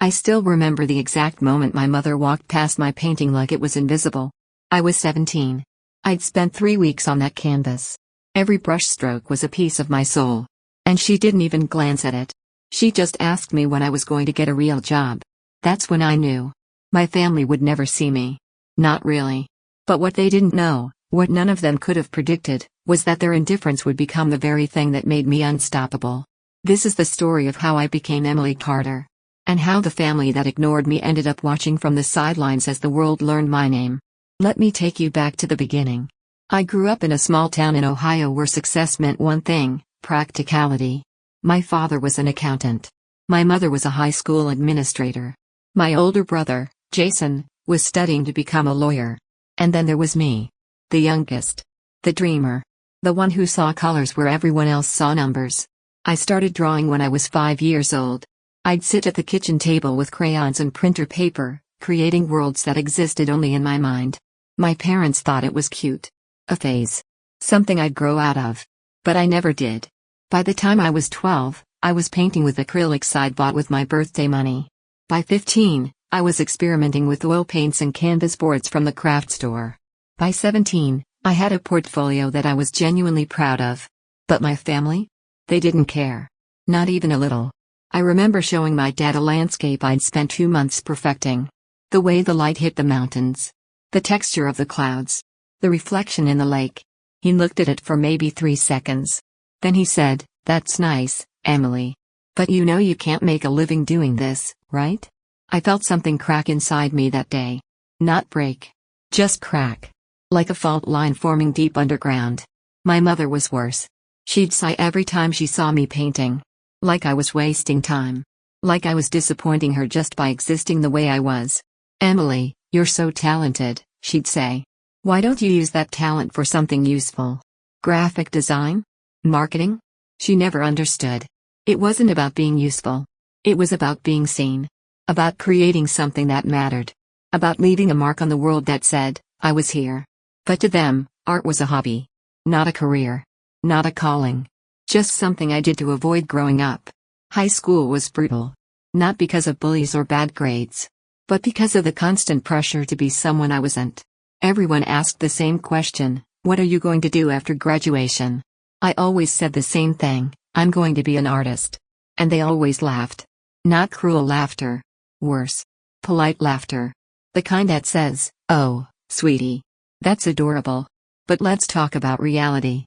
I still remember the exact moment my mother walked past my painting like it was invisible. I was 17. I'd spent 3 weeks on that canvas. Every brushstroke was a piece of my soul. And she didn't even glance at it. She just asked me when I was going to get a real job. That's when I knew. My family would never see me. Not really. But what they didn't know, what none of them could have predicted, was that their indifference would become the very thing that made me unstoppable. This is the story of how I became Emily Carter. And how the family that ignored me ended up watching from the sidelines as the world learned my name. Let me take you back to the beginning. I grew up in a small town in Ohio where success meant one thing: practicality. My father was an accountant. My mother was a high school administrator. My older brother, Jason, was studying to become a lawyer. And then there was me. The youngest. The dreamer. The one who saw colors where everyone else saw numbers. I started drawing when I was 5 years old. I'd sit at the kitchen table with crayons and printer paper, creating worlds that existed only in my mind. My parents thought it was cute. A phase. Something I'd grow out of. But I never did. By the time I was 12, I was painting with acrylics I'd bought with my birthday money. By 15, I was experimenting with oil paints and canvas boards from the craft store. By 17, I had a portfolio that I was genuinely proud of. But my family? They didn't care. Not even a little. I remember showing my dad a landscape I'd spent 2 months perfecting. The way the light hit the mountains. The texture of the clouds. The reflection in the lake. He looked at it for maybe 3 seconds. Then he said, "That's nice, Emily. But you know you can't make a living doing this, right?" I felt something crack inside me that day. Not break. Just crack. Like a fault line forming deep underground. My mother was worse. She'd sigh every time she saw me painting. Like I was wasting time. Like I was disappointing her just by existing the way I was. "Emily, you're so talented," she'd say. "Why don't you use that talent for something useful? Graphic design? Marketing?" She never understood. It wasn't about being useful. It was about being seen. About creating something that mattered. About leaving a mark on the world that said, "I was here." But to them, art was a hobby. Not a career. Not a calling. Just something I did to avoid growing up. High school was brutal. Not because of bullies or bad grades. But because of the constant pressure to be someone I wasn't. Everyone asked the same question: "What are you going to do after graduation?" I always said the same thing: "I'm going to be an artist." And they always laughed. Not cruel laughter. Worse. Polite laughter. The kind that says, "Oh, sweetie. That's adorable. But let's talk about reality."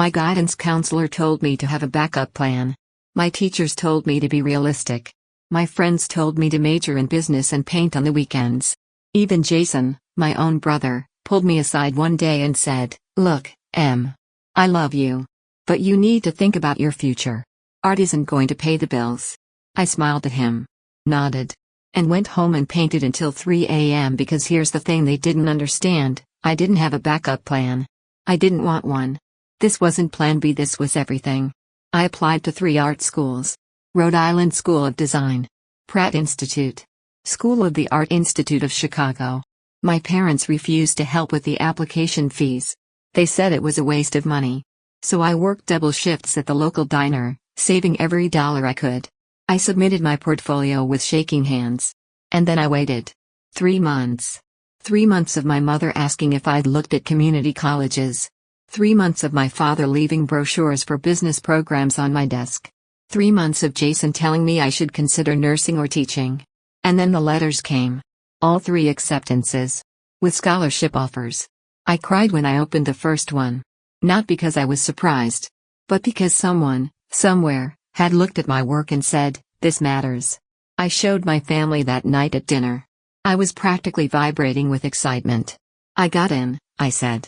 My guidance counselor told me to have a backup plan. My teachers told me to be realistic. My friends told me to major in business and paint on the weekends. Even Jason, my own brother, pulled me aside one day and said, "Look, Em. I love you. But you need to think about your future. Art isn't going to pay the bills." I smiled at him. Nodded. And went home and painted until 3 a.m. because here's the thing they didn't understand: I didn't have a backup plan. I didn't want one. This wasn't plan B, this was everything. I applied to 3 art schools. Rhode Island School of Design. Pratt Institute. School of the Art Institute of Chicago. My parents refused to help with the application fees. They said it was a waste of money. So I worked double shifts at the local diner, saving every dollar I could. I submitted my portfolio with shaking hands. And then I waited. 3 months. 3 months of my mother asking if I'd looked at community colleges. 3 months of my father leaving brochures for business programs on my desk. 3 months of Jason telling me I should consider nursing or teaching. And then the letters came. All 3 acceptances. With scholarship offers. I cried when I opened the first one. Not because I was surprised. But because someone, somewhere, had looked at my work and said, "This matters." I showed my family that night at dinner. I was practically vibrating with excitement. "I got in," I said.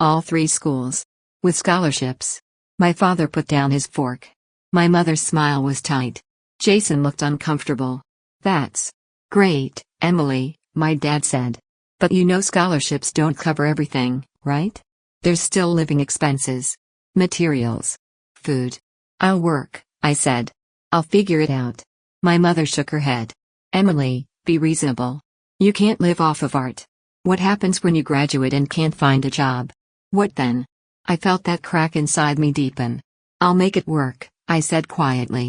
"All 3 schools. With scholarships." My father put down his fork. My mother's smile was tight. Jason looked uncomfortable. "That's great, Emily," my dad said. "But you know scholarships don't cover everything, right? There's still living expenses. Materials. Food." "I'll work," I said. "I'll figure it out." My mother shook her head. "Emily, be reasonable. You can't live off of art. What happens when you graduate and can't find a job? What then?" I felt that crack inside me deepen. "I'll make it work," I said quietly.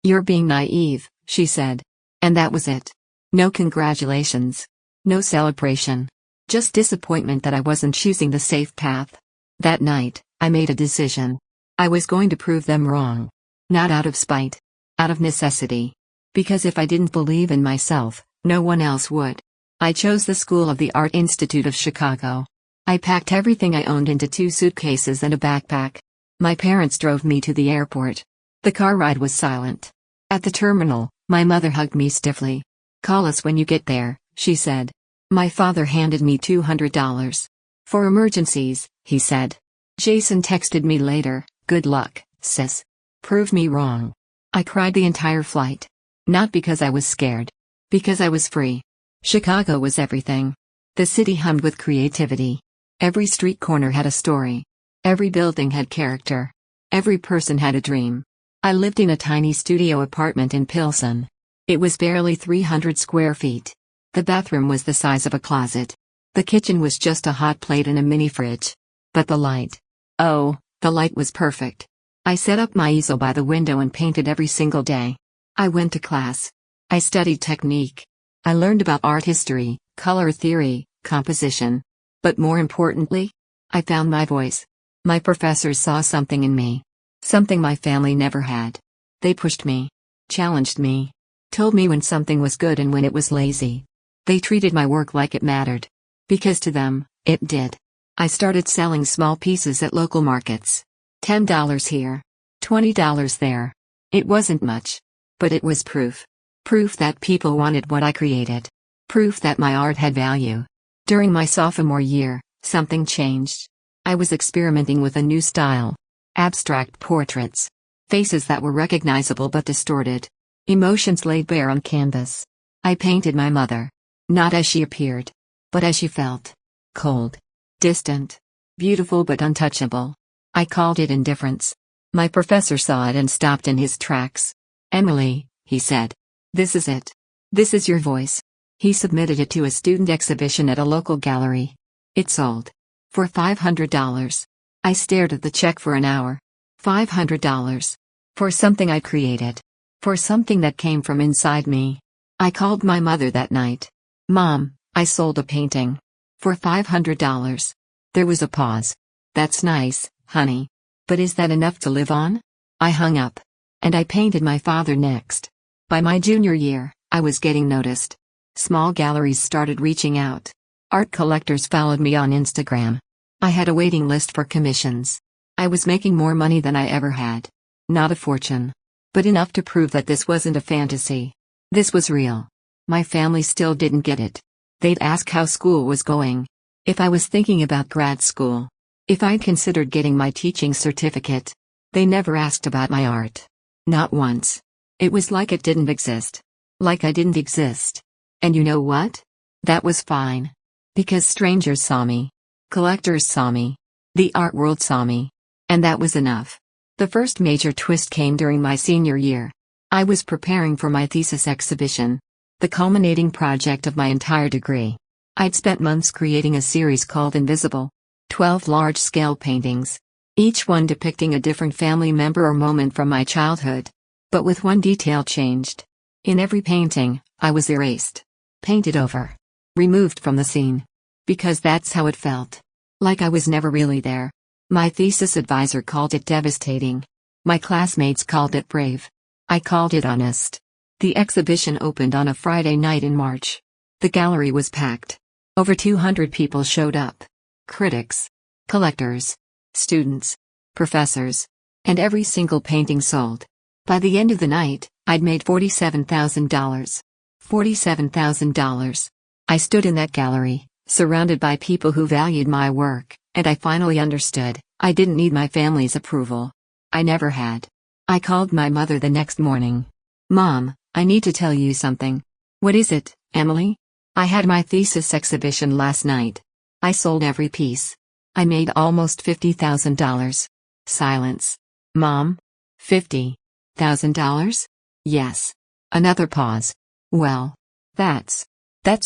"You're being naive," she said. And that was it. No congratulations. No celebration. Just disappointment that I wasn't choosing the safe path. That night, I made a decision. I was going to prove them wrong. Not out of spite. Out of necessity. Because if I didn't believe in myself, no one else would. I chose the School of the Art Institute of Chicago. I packed everything I owned into 2 suitcases and a backpack. My parents drove me to the airport. The car ride was silent. At the terminal, my mother hugged me stiffly. "Call us when you get there," she said. My father handed me $200. "For emergencies," he said. Jason texted me later, "Good luck, sis. Prove me wrong." I cried the entire flight. Not because I was scared. Because I was free. Chicago was everything. The city hummed with creativity. Every street corner had a story. Every building had character. Every person had a dream. I lived in a tiny studio apartment in Pilsen. It was barely 300 square feet. The bathroom was the size of a closet. The kitchen was just a hot plate and a mini fridge. But the light. Oh, the light was perfect. I set up my easel by the window and painted every single day. I went to class. I studied technique. I learned about art history, color theory, composition. But more importantly, I found my voice. My professors saw something in me. Something my family never had. They pushed me. Challenged me. Told me when something was good and when it was lazy. They treated my work like it mattered. Because to them, it did. I started selling small pieces at local markets. $10 here. $20 there. It wasn't much. But it was proof. Proof that people wanted what I created. Proof that my art had value. During my sophomore year, something changed. I was experimenting with a new style. Abstract portraits. Faces that were recognizable but distorted. Emotions laid bare on canvas. I painted my mother. Not as she appeared. But as she felt. Cold. Distant. Beautiful but untouchable. I called it indifference. My professor saw it and stopped in his tracks. "Emily," he said. "This is it. This is your voice." He submitted it to a student exhibition at a local gallery. It sold. For $500. I stared at the check for an hour. $500. For something I created. For something that came from inside me. I called my mother that night. "Mom, I sold a painting. For $500. There was a pause. "That's nice, honey. But is that enough to live on?" I hung up. And I painted my father next. By my junior year, I was getting noticed. Small galleries started reaching out. Art collectors followed me on Instagram. I had a waiting list for commissions. I was making more money than I ever had. Not a fortune. But enough to prove that this wasn't a fantasy. This was real. My family still didn't get it. They'd ask how school was going. If I was thinking about grad school. If I'd considered getting my teaching certificate. They never asked about my art. Not once. It was like it didn't exist. Like I didn't exist. And you know what? That was fine. Because strangers saw me. Collectors saw me. The art world saw me. And that was enough. The first major twist came during my senior year. I was preparing for my thesis exhibition. The culminating project of my entire degree. I'd spent months creating a series called Invisible. 12 large-scale paintings. Each one depicting a different family member or moment from my childhood. But with one detail changed. In every painting, I was erased. Painted over. Removed from the scene. Because that's how it felt. Like I was never really there. My thesis advisor called it devastating. My classmates called it brave. I called it honest. The exhibition opened on a Friday night in March. The gallery was packed. Over 200 people showed up. Critics. Collectors. Students. Professors. And every single painting sold. By the end of the night, I'd made $47,000. $47,000. I stood in that gallery, surrounded by people who valued my work, and I finally understood, I didn't need my family's approval. I never had. I called my mother the next morning. "Mom, I need to tell you something." "What is it, Emily?" "I had my thesis exhibition last night. I sold every piece. I made almost $50,000. Silence. "Mom? $50,000? "Yes." Another pause. "Well, that's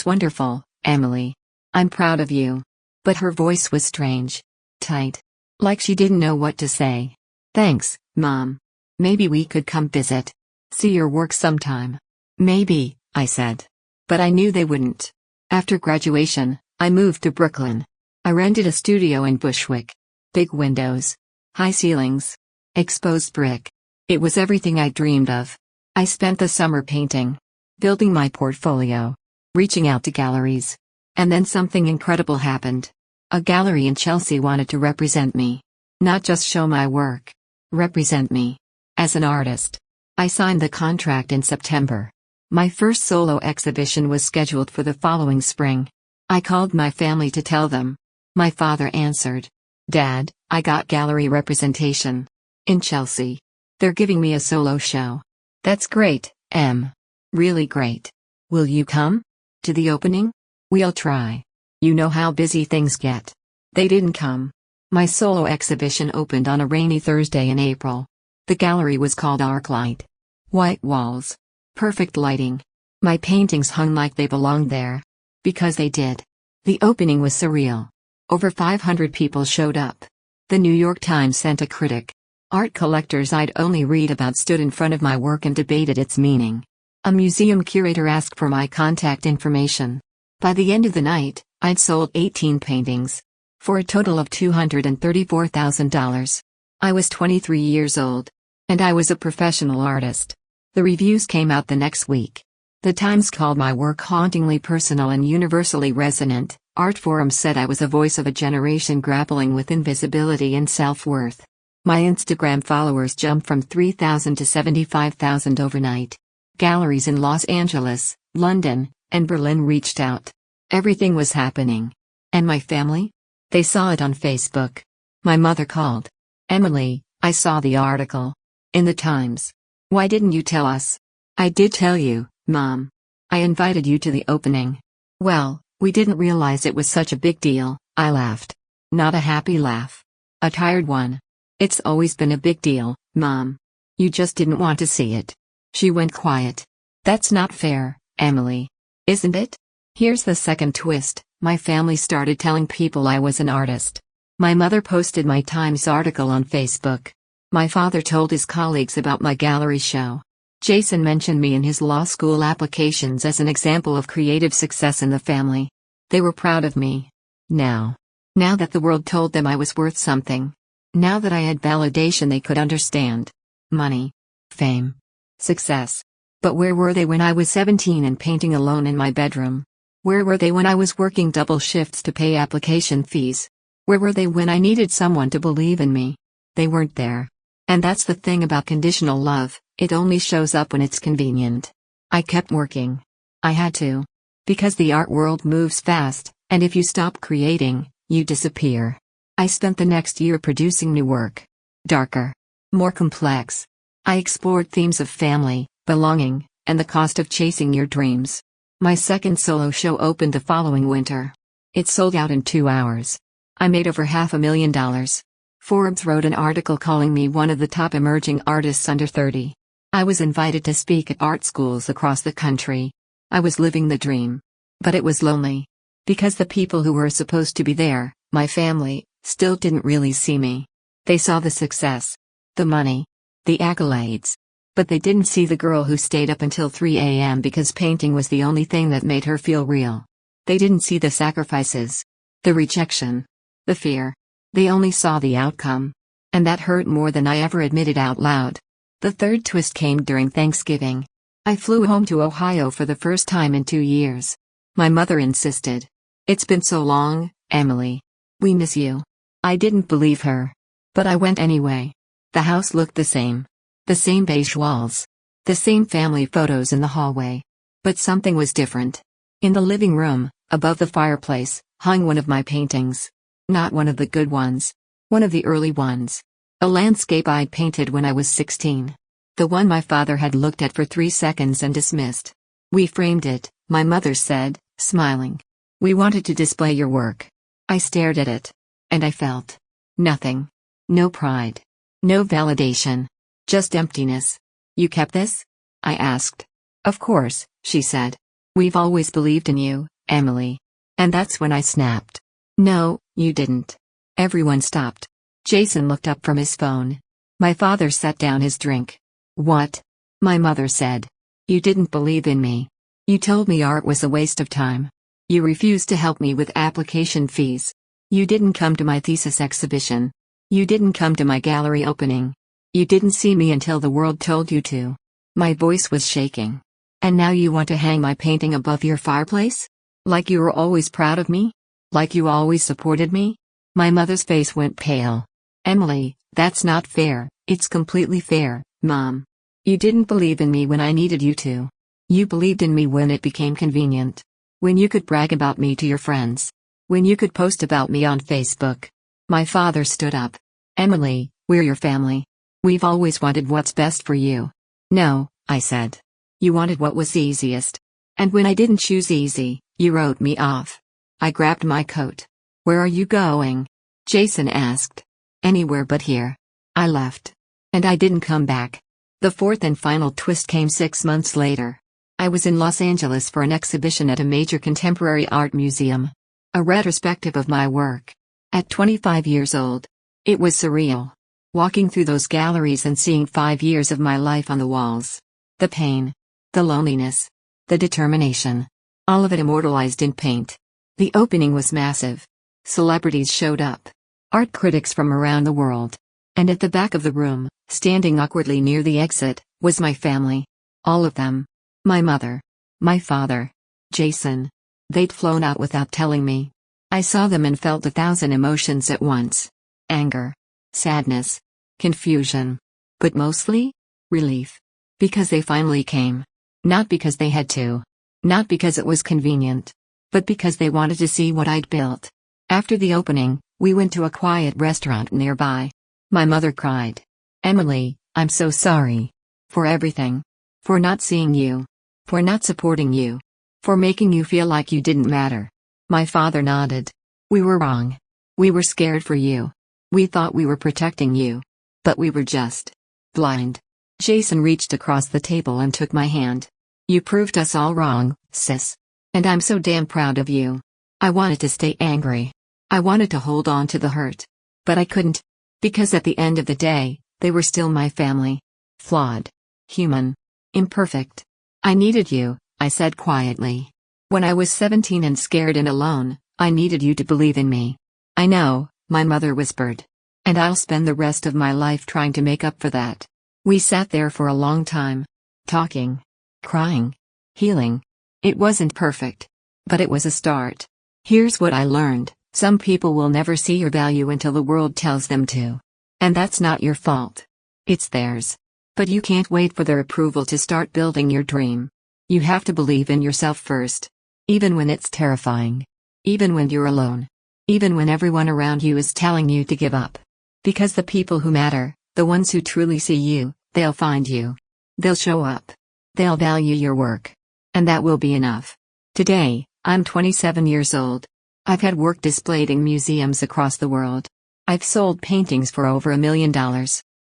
wonderful, Emily. I'm proud of you." But her voice was strange. Tight. Like she didn't know what to say. "Thanks, Mom. Maybe we could come visit. See your work sometime." "Maybe, I said. But I knew they wouldn't. After graduation, I moved to Brooklyn. I rented a studio in Bushwick. Big windows. High ceilings. Exposed brick. It was everything I dreamed of. I spent the summer painting. Building my portfolio. Reaching out to galleries. And then something incredible happened. A gallery in Chelsea wanted to represent me. Not just show my work. Represent me. As an artist. I signed the contract in September. My first solo exhibition was scheduled for the following spring. I called my family to tell them. My father answered. Dad, I got gallery representation. In Chelsea. They're giving me a solo show. That's great, Em. Really great. Will you come? To the opening? We'll try. You know how busy things get. They didn't come. My solo exhibition opened on a rainy Thursday in April. The gallery was called Arclight. White walls. Perfect lighting. My paintings hung like they belonged there. Because they did. The opening was surreal. Over 500 people showed up. The New York Times sent a critic. Art collectors I'd only read about stood in front of my work and debated its meaning. A museum curator asked for my contact information. By the end of the night, I'd sold 18 paintings. For a total of $234,000. I was 23 years old. And I was a professional artist. The reviews came out the next week. The Times called my work hauntingly personal and universally resonant. Art Forum said I was a voice of a generation grappling with invisibility and self-worth. My Instagram followers jumped from 3,000 to 75,000 overnight. Galleries in Los Angeles, London, and Berlin reached out. Everything was happening. And my family? They saw it on Facebook. My mother called. Emily, I saw the article. In the Times. Why didn't you tell us? I did tell you, Mom. I invited you to the opening. Well, we didn't realize it was such a big deal, I laughed. Not a happy laugh. A tired one. It's always been a big deal, Mom. You just didn't want to see it. She went quiet. That's not fair, Emily. Isn't it? Here's the second twist. My family started telling people I was an artist. My mother posted my Times article on Facebook. My father told his colleagues about my gallery show. Jason mentioned me in his law school applications as an example of creative success in the family. They were proud of me. Now that the world told them I was worth something. Now that I had validation they could understand. Money. Fame. Success. But where were they when I was 17 and painting alone in my bedroom? Where were they when I was working double shifts to pay application fees? Where were they when I needed someone to believe in me? They weren't there. And that's the thing about conditional love, it only shows up when it's convenient. I kept working. I had to. Because the art world moves fast, and if you stop creating, you disappear. I spent the next year producing new work. Darker. More complex. I explored themes of family, belonging, and the cost of chasing your dreams. My second solo show opened the following winter. It sold out in 2 hours. I made over $500,000. Forbes wrote an article calling me one of the top emerging artists under 30. I was invited to speak at art schools across the country. I was living the dream. But it was lonely. Because the people who were supposed to be there, my family, still didn't really see me. They saw the success. The money. The accolades. But they didn't see the girl who stayed up until 3 a.m. because painting was the only thing that made her feel real. They didn't see the sacrifices. The rejection. The fear. They only saw the outcome. And that hurt more than I ever admitted out loud. The third twist came during Thanksgiving. I flew home to Ohio for the first time in 2 years. My mother insisted. It's been so long, Emily. We miss you. I didn't believe her. But I went anyway. The house looked the same. The same beige walls. The same family photos in the hallway. But something was different. In the living room, above the fireplace, hung one of my paintings. Not one of the good ones. One of the early ones. A landscape I'd painted when I was 16. The one my father had looked at for 3 seconds and dismissed. We framed it, my mother said, smiling. We wanted to display your work. I stared at it. And I felt nothing. No pride. No validation. Just emptiness. You kept this? I asked. Of course, she said. We've always believed in you, Emily. And that's when I snapped. No, you didn't. Everyone stopped. Jason looked up from his phone. My father set down his drink. What? My mother said. You didn't believe in me. You told me art was a waste of time. You refused to help me with application fees. You didn't come to my thesis exhibition. You didn't come to my gallery opening. You didn't see me until the world told you to. My voice was shaking. And now you want to hang my painting above your fireplace? Like you were always proud of me? Like you always supported me? My mother's face went pale. Emily, that's not fair. It's completely fair, Mom. You didn't believe in me when I needed you to. You believed in me when it became convenient. When you could brag about me to your friends. When you could post about me on Facebook. My father stood up. Emily, we're your family. We've always wanted what's best for you. No, I said. You wanted what was easiest. And when I didn't choose easy, you wrote me off. I grabbed my coat. Where are you going? Jason asked. Anywhere but here. I left. And I didn't come back. The fourth and final twist came 6 months later. I was in Los Angeles for an exhibition at a major contemporary art museum. A retrospective of my work. At 25 years old. It was surreal. Walking through those galleries and seeing 5 years of my life on the walls. The pain. The loneliness. The determination. All of it immortalized in paint. The opening was massive. Celebrities showed up. Art critics from around the world. And at the back of the room, standing awkwardly near the exit, was my family. All of them. My mother. My father. Jason. They'd flown out without telling me. I saw them and felt 1,000 emotions at once. Anger. Sadness. Confusion. But mostly? Relief. Because they finally came. Not because they had to. Not because it was convenient. But because they wanted to see what I'd built. After the opening, we went to a quiet restaurant nearby. My mother cried. Emily, I'm so sorry. For everything. For not seeing you. For not supporting you. For making you feel like you didn't matter. My father nodded. We were wrong. We were scared for you. We thought we were protecting you. But we were just blind. Jason reached across the table and took my hand. You proved us all wrong, sis. And I'm so damn proud of you. I wanted to stay angry. I wanted to hold on to the hurt. But I couldn't. Because at the end of the day, they were still my family. Flawed. Human. Imperfect. I needed you, I said quietly. When I was 17 and scared and alone, I needed you to believe in me. I know, my mother whispered. And I'll spend the rest of my life trying to make up for that. We sat there for a long time. Talking. Crying. Healing. It wasn't perfect. But it was a start. Here's what I learned. Some people will never see your value until the world tells them to. And that's not your fault. It's theirs. But you can't wait for their approval to start building your dream. You have to believe in yourself first. Even when it's terrifying. Even when you're alone. Even when everyone around you is telling you to give up. Because the people who matter, the ones who truly see you, they'll find you. They'll show up. They'll value your work. And that will be enough. Today, I'm 27 years old. I've had work displayed in museums across the world. I've sold paintings for over $1 million.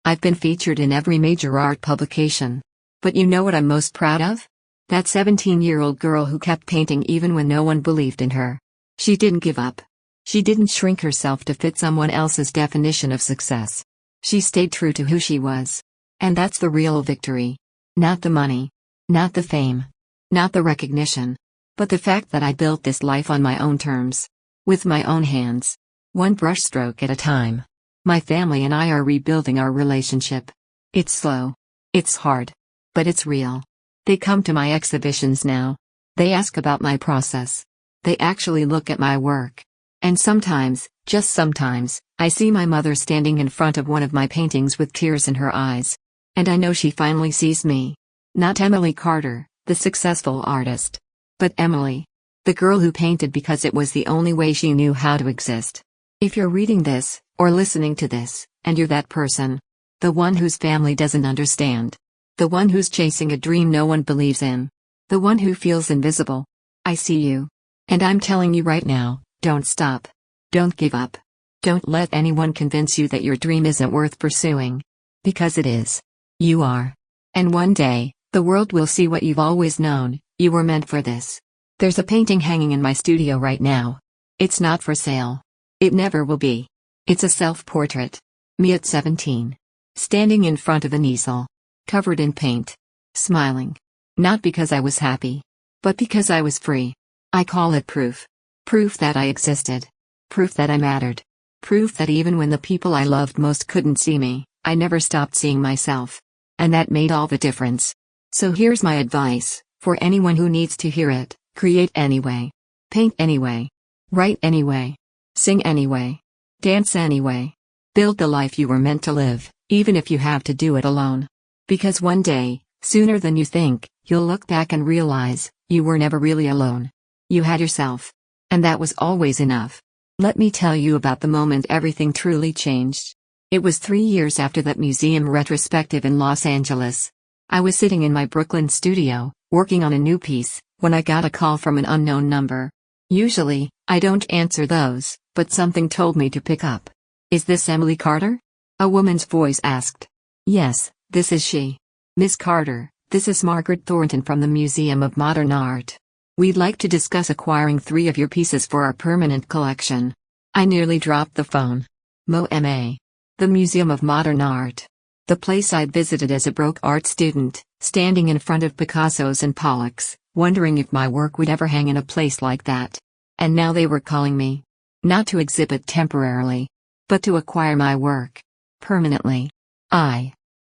I've been featured in every major art publication. But you know what I'm most proud of? That 17-year-old girl who kept painting even when no one believed in her. She didn't give up. She didn't shrink herself to fit someone else's definition of success. She stayed true to who she was. And that's the real victory. Not the money. Not the fame. Not the recognition. But the fact that I built this life on my own terms. With my own hands. One brushstroke at a time. My family and I are rebuilding our relationship. It's slow. It's hard. But it's real. They come to my exhibitions now. They ask about my process. They actually look at my work. And sometimes, just sometimes, I see my mother standing in front of one of my paintings with tears in her eyes. And I know she finally sees me. Not Emily Carter, the successful artist. But Emily. The girl who painted because it was the only way she knew how to exist. If you're reading this, or listening to this, and you're that person. The one whose family doesn't understand. The one who's chasing a dream no one believes in. The one who feels invisible. I see you. And I'm telling you right now, don't stop. Don't give up. Don't let anyone convince you that your dream isn't worth pursuing. Because it is. You are. And one day, the world will see what you've always known, you were meant for this. There's a painting hanging in my studio right now. It's not for sale. It never will be. It's a self-portrait. Me at 17. Standing in front of an easel. Covered in paint. Smiling. Not because I was happy. But because I was free. I call it proof. Proof that I existed. Proof that I mattered. Proof that even when the people I loved most couldn't see me, I never stopped seeing myself. And that made all the difference. So here's my advice, for anyone who needs to hear it: create anyway. Paint anyway. Write anyway. Sing anyway. Dance anyway. Build the life you were meant to live, even if you have to do it alone. Because one day, sooner than you think, you'll look back and realize, you were never really alone. You had yourself. And that was always enough. Let me tell you about the moment everything truly changed. It was 3 years after that museum retrospective in Los Angeles. I was sitting in my Brooklyn studio, working on a new piece, when I got a call from an unknown number. Usually, I don't answer those, but something told me to pick up. "Is this Emily Carter?" A woman's voice asked. "Yes, this is she. Miss Carter, this is Margaret Thornton from the Museum of Modern Art. We'd like to discuss acquiring 3 of your pieces for our permanent collection." I nearly dropped the phone. MoMA. The Museum of Modern Art. The place I'd visited as a broke art student, standing in front of Picassos and Pollocks, wondering if my work would ever hang in a place like that. And now they were calling me. Not to exhibit temporarily, but to acquire my work. Permanently.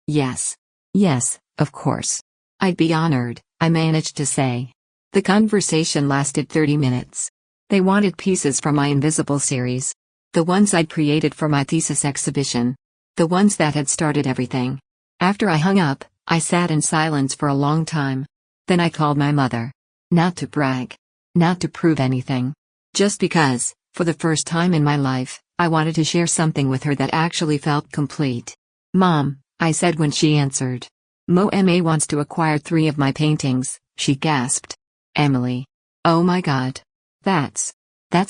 Yes, of course. I'd be honored, I managed to say. The conversation lasted 30 minutes. They wanted pieces from my Invisible series. The ones I'd created for my thesis exhibition. The ones that had started everything. After I hung up, I sat in silence for a long time. Then I called my mother. Not to brag. Not to prove anything. Just because, for the first time in my life, I wanted to share something with her that actually felt complete. "Mom," I said when she answered. "MoMA wants to acquire 3 of my paintings," she gasped. "Emily. Oh my God. That's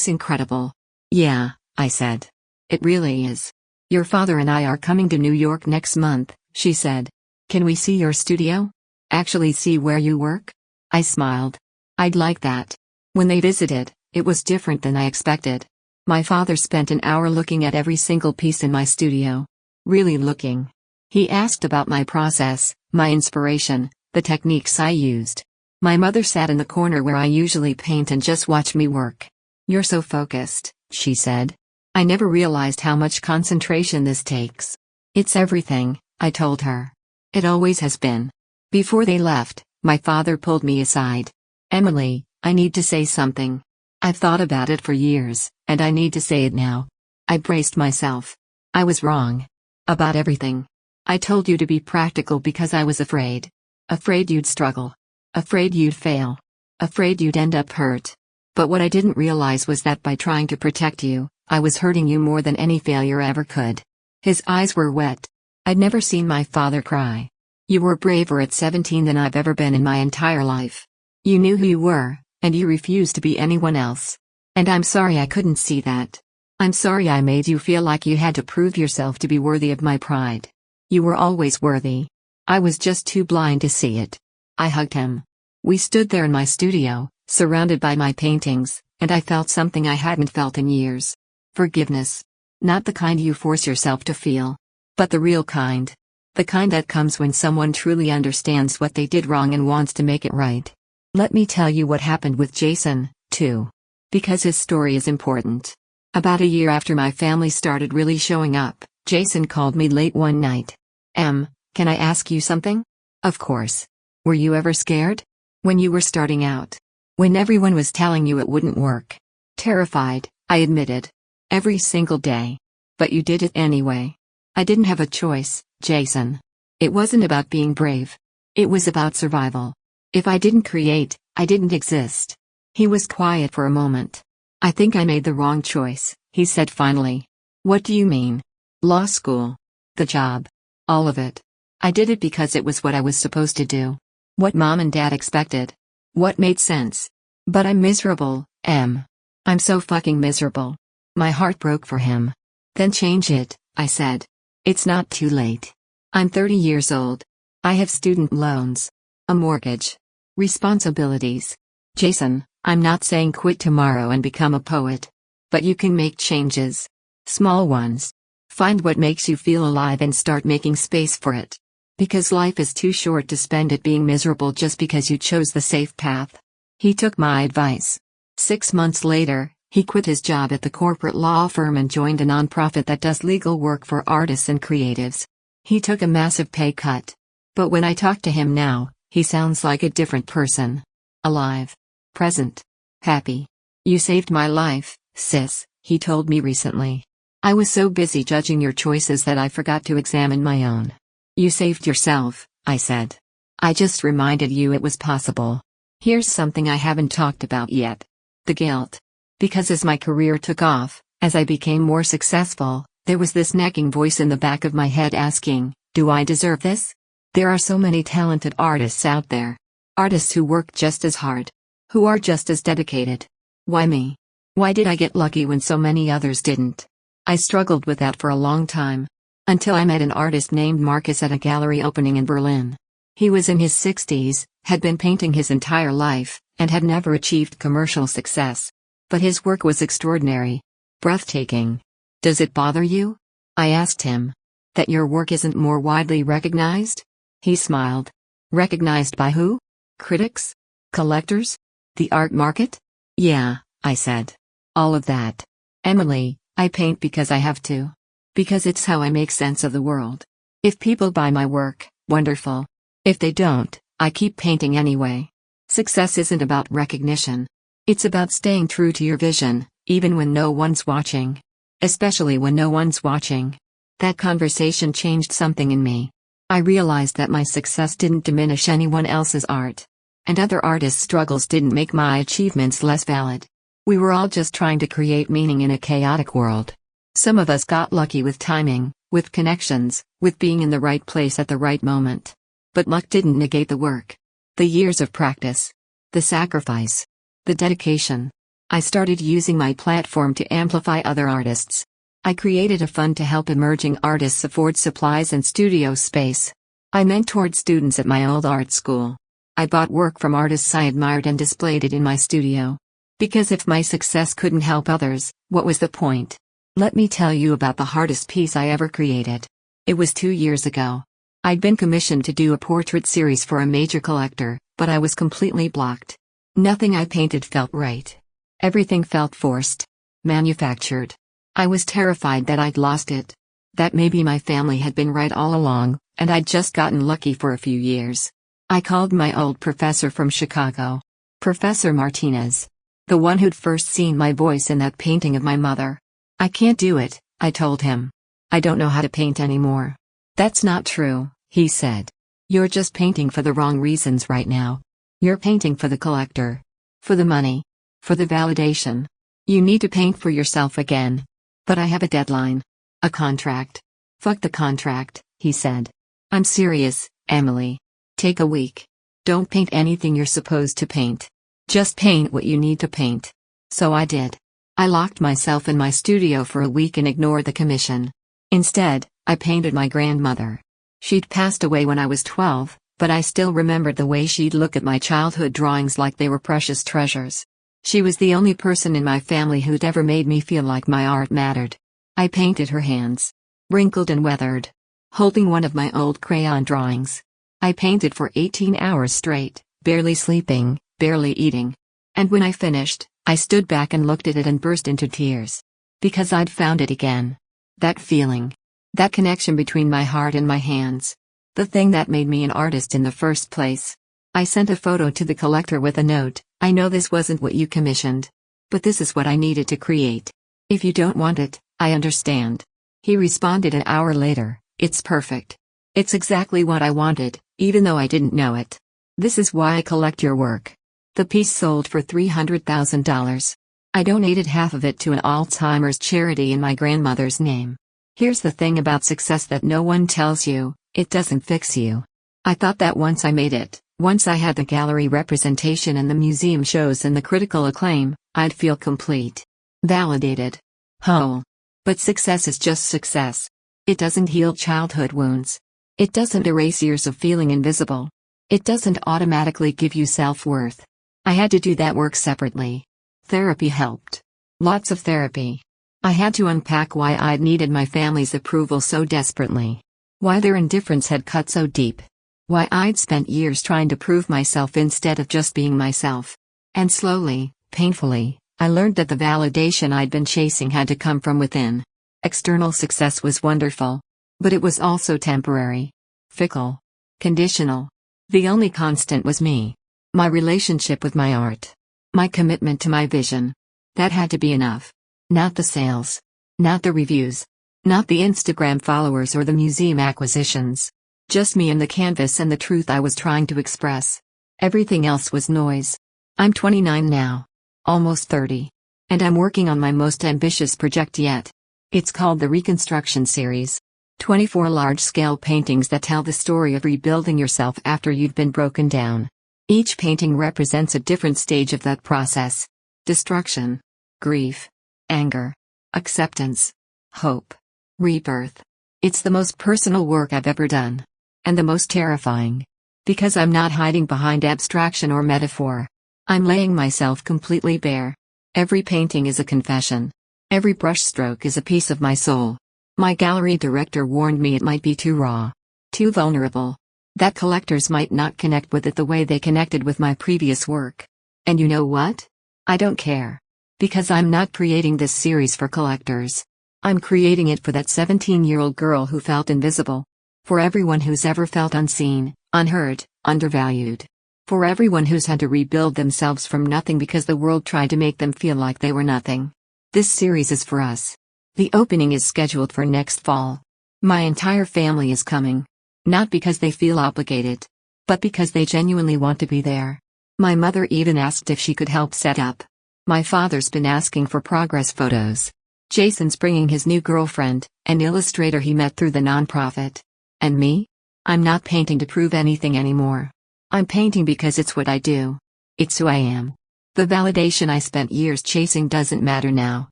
incredible." "Yeah," I said. "It really is. Your father and I are coming to New York next month," she said. "Can we see your studio? Actually see where you work?" I smiled. I'd like that. When they visited, it was different than I expected. My father spent an hour looking at every single piece in my studio. Really looking. He asked about my process, my inspiration, the techniques I used. My mother sat in the corner where I usually paint and just watched me work. "You're so focused," she said. "I never realized how much concentration this takes." "It's everything," I told her. "It always has been." Before they left, my father pulled me aside. "Emily, I need to say something. I've thought about it for years, and I need to say it now." I braced myself. I was wrong. About everything. I told you to be practical because I was afraid. Afraid you'd struggle. Afraid you'd fail. Afraid you'd end up hurt. But what I didn't realize was that by trying to protect you, I was hurting you more than any failure ever could. His eyes were wet. I'd never seen my father cry. "You were braver at 17 than I've ever been in my entire life. You knew who you were, and you refused to be anyone else. And I'm sorry I couldn't see that. I'm sorry I made you feel like you had to prove yourself to be worthy of my pride. You were always worthy. I was just too blind to see it." I hugged him. We stood there in my studio, surrounded by my paintings, and I felt something I hadn't felt in years. Forgiveness. Not the kind you force yourself to feel. But the real kind. The kind that comes when someone truly understands what they did wrong and wants to make it right. Let me tell you what happened with Jason, too. Because his story is important. About a year after my family started really showing up, Jason called me late one night. Can I ask you something?" "Of course." "Were you ever scared? When you were starting out? When everyone was telling you it wouldn't work?" "Terrified," I admitted. "Every single day. But you did it anyway." "I didn't have a choice, Jason. It wasn't about being brave. It was about survival. If I didn't create, I didn't exist." He was quiet for a moment. "I think I made the wrong choice," he said finally. "What do you mean?" "Law school. The job. All of it. I did it because it was what I was supposed to do. What mom and dad expected. What made sense. But I'm miserable, Em. I'm so fucking miserable." My heart broke for him. "Then change it," I said. "It's not too late. I'm 30 years old. I have student loans. A mortgage. Responsibilities. Jason, I'm not saying quit tomorrow and become a poet. But you can make changes. Small ones. Find what makes you feel alive and start making space for it. Because life is too short to spend it being miserable just because you chose the safe path." He took my advice. 6 months later, he quit his job at the corporate law firm and joined a nonprofit that does legal work for artists and creatives. He took a massive pay cut. But when I talk to him now, he sounds like a different person. Alive. Present. Happy. You saved my life, sis, he told me recently. I was so busy judging your choices that I forgot to examine my own. You saved yourself, I said. I just reminded you it was possible. Here's something I haven't talked about yet. The guilt. Because as my career took off, as I became more successful, there was this nagging voice in the back of my head asking, do I deserve this? There are so many talented artists out there. Artists who work just as hard. Who are just as dedicated. Why me? Why did I get lucky when so many others didn't? I struggled with that for a long time. Until I met an artist named Marcus at a gallery opening in Berlin. He was in his 60s, had been painting his entire life, and had never achieved commercial success. But his work was extraordinary. Breathtaking. Does it bother you? I asked him. That your work isn't more widely recognized? He smiled. Recognized by who? Critics? Collectors? The art market? Yeah, I said. All of that. Emily, I paint because I have to. Because it's how I make sense of the world. If people buy my work, wonderful. If they don't, I keep painting anyway. Success isn't about recognition. It's about staying true to your vision, even when no one's watching. Especially when no one's watching. That conversation changed something in me. I realized that my success didn't diminish anyone else's art. And other artists' struggles didn't make my achievements less valid. We were all just trying to create meaning in a chaotic world. Some of us got lucky with timing, with connections, with being in the right place at the right moment. But luck didn't negate the work. The years of practice. The sacrifice. The dedication. I started using my platform to amplify other artists. I created a fund to help emerging artists afford supplies and studio space. I mentored students at my old art school. I bought work from artists I admired and displayed it in my studio. Because if my success couldn't help others, what was the point? Let me tell you about the hardest piece I ever created. It was 2 years ago. I'd been commissioned to do a portrait series for a major collector, but I was completely blocked. Nothing I painted felt right. Everything felt forced. Manufactured. I was terrified that I'd lost it. That maybe my family had been right all along, and I'd just gotten lucky for a few years. I called my old professor from Chicago. Professor Martinez. The one who'd first seen my voice in that painting of my mother. I can't do it, I told him. I don't know how to paint anymore. That's not true, he said. You're just painting for the wrong reasons right now. You're painting for the collector. For the money. For the validation. You need to paint for yourself again. But I have a deadline. A contract. Fuck the contract, he said. I'm serious, Emily. Take a week. Don't paint anything you're supposed to paint. Just paint what you need to paint. So I did. I locked myself in my studio for a week and ignored the commission. Instead, I painted my grandmother. She'd passed away when I was 12, but I still remembered the way she'd look at my childhood drawings like they were precious treasures. She was the only person in my family who'd ever made me feel like my art mattered. I painted her hands. Wrinkled and weathered. Holding one of my old crayon drawings. I painted for 18 hours straight, barely sleeping, barely eating. And when I finished, I stood back and looked at it and burst into tears. Because I'd found it again. That feeling. That connection between my heart and my hands. The thing that made me an artist in the first place. I sent a photo to the collector with a note. I know this wasn't what you commissioned. But this is what I needed to create. If you don't want it, I understand. He responded an hour later, it's perfect. It's exactly what I wanted, even though I didn't know it. This is why I collect your work. The piece sold for $300,000. I donated half of it to an Alzheimer's charity in my grandmother's name. Here's the thing about success that no one tells you, it doesn't fix you. I thought that once I made it, once I had the gallery representation and the museum shows and the critical acclaim, I'd feel complete. Validated. Whole. But success is just success. It doesn't heal childhood wounds. It doesn't erase years of feeling invisible. It doesn't automatically give you self-worth. I had to do that work separately. Therapy helped. Lots of therapy. I had to unpack why I'd needed my family's approval so desperately. Why their indifference had cut so deep. Why I'd spent years trying to prove myself instead of just being myself. And slowly, painfully, I learned that the validation I'd been chasing had to come from within. External success was wonderful. But it was also temporary. Fickle. Conditional. The only constant was me. My relationship with my art. My commitment to my vision. That had to be enough. Not the sales. Not the reviews. Not the Instagram followers or the museum acquisitions. Just me and the canvas and the truth I was trying to express. Everything else was noise. I'm 29 now. Almost 30. And I'm working on my most ambitious project yet. It's called the Reconstruction Series. 24 large-scale paintings that tell the story of rebuilding yourself after you've been broken down. Each painting represents a different stage of that process. Destruction. Grief. Anger. Acceptance. Hope. Rebirth. It's the most personal work I've ever done. And the most terrifying. Because I'm not hiding behind abstraction or metaphor. I'm laying myself completely bare. Every painting is a confession. Every brushstroke is a piece of my soul. My gallery director warned me it might be too raw. Too vulnerable. That collectors might not connect with it the way they connected with my previous work. And you know what? I don't care. Because I'm not creating this series for collectors. I'm creating it for that 17-year-old girl who felt invisible. For everyone who's ever felt unseen, unheard, undervalued. For everyone who's had to rebuild themselves from nothing because the world tried to make them feel like they were nothing. This series is for us. The opening is scheduled for next fall. My entire family is coming. Not because they feel obligated. But because they genuinely want to be there. My mother even asked if she could help set up. My father's been asking for progress photos. Jason's bringing his new girlfriend, an illustrator he met through the nonprofit. And me? I'm not painting to prove anything anymore. I'm painting because it's what I do. It's who I am. The validation I spent years chasing doesn't matter now.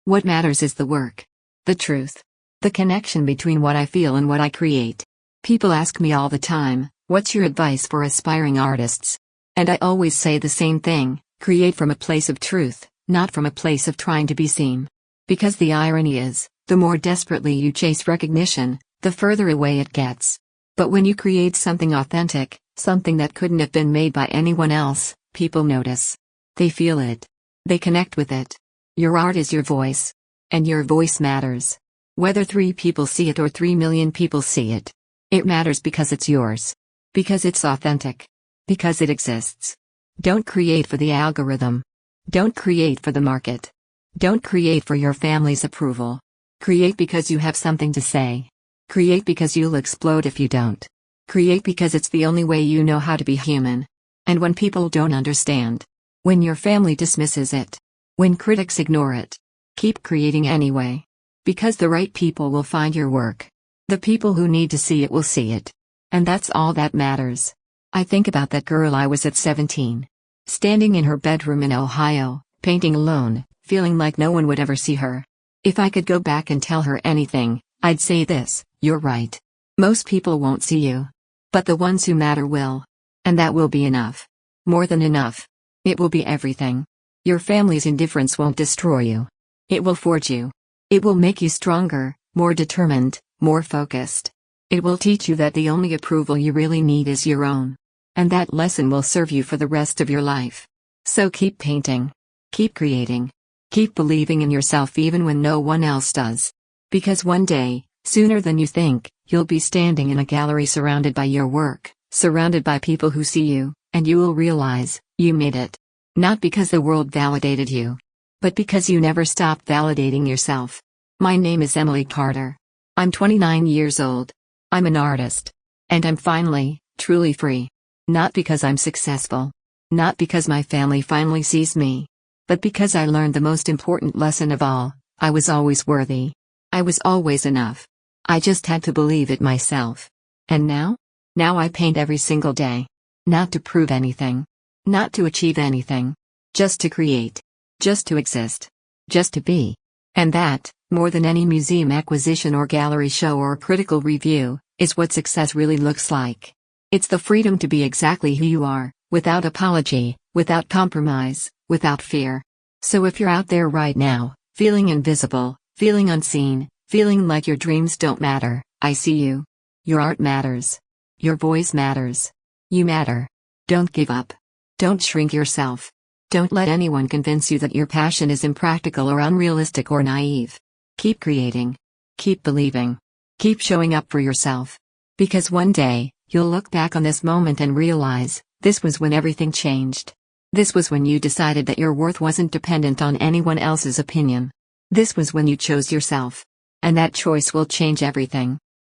What matters is the work. The truth. The connection between what I feel and what I create. People ask me all the time, what's your advice for aspiring artists? And I always say the same thing, create from a place of truth, not from a place of trying to be seen. Because the irony is, the more desperately you chase recognition, the further away it gets. But when you create something authentic, something that couldn't have been made by anyone else, people notice. They feel it. They connect with it. Your art is your voice. And your voice matters. Whether 3 people see it or 3 million people see it. It matters because it's yours. Because it's authentic. Because it exists. Don't create for the algorithm. Don't create for the market. Don't create for your family's approval. Create because you have something to say. Create because you'll explode if you don't. Create because it's the only way you know how to be human. And when people don't understand. When your family dismisses it. When critics ignore it. Keep creating anyway. Because the right people will find your work. The people who need to see it will see it. And that's all that matters. I think about that girl I was at 17. Standing in her bedroom in Ohio, painting alone, feeling like no one would ever see her. If I could go back and tell her anything, I'd say this: you're right. Most people won't see you. But the ones who matter will. And that will be enough. More than enough. It will be everything. Your family's indifference won't destroy you. It will forge you. It will make you stronger, more determined, more focused. It will teach you that the only approval you really need is your own. And that lesson will serve you for the rest of your life. So keep painting. Keep creating. Keep believing in yourself even when no one else does. Because one day, sooner than you think, you'll be standing in a gallery surrounded by your work, surrounded by people who see you, and you will realize, you made it. Not because the world validated you. But because you never stopped validating yourself. My name is Emily Carter. I'm 29 years old. I'm an artist. And I'm finally, truly free. Not because I'm successful. Not because my family finally sees me. But because I learned the most important lesson of all, I was always worthy. I was always enough. I just had to believe it myself. And now? Now I paint every single day. Not to prove anything. Not to achieve anything. Just to create. Just to exist. Just to be. And that, more than any museum acquisition or gallery show or critical review, is what success really looks like. It's the freedom to be exactly who you are, without apology, without compromise, without fear. So if you're out there right now, feeling invisible, feeling unseen, feeling like your dreams don't matter, I see you. Your art matters. Your voice matters. You matter. Don't give up. Don't shrink yourself. Don't let anyone convince you that your passion is impractical or unrealistic or naive. Keep creating. Keep believing. Keep showing up for yourself. Because one day, you'll look back on this moment and realize, this was when everything changed. This was when you decided that your worth wasn't dependent on anyone else's opinion. This was when you chose yourself. And that choice will change everything.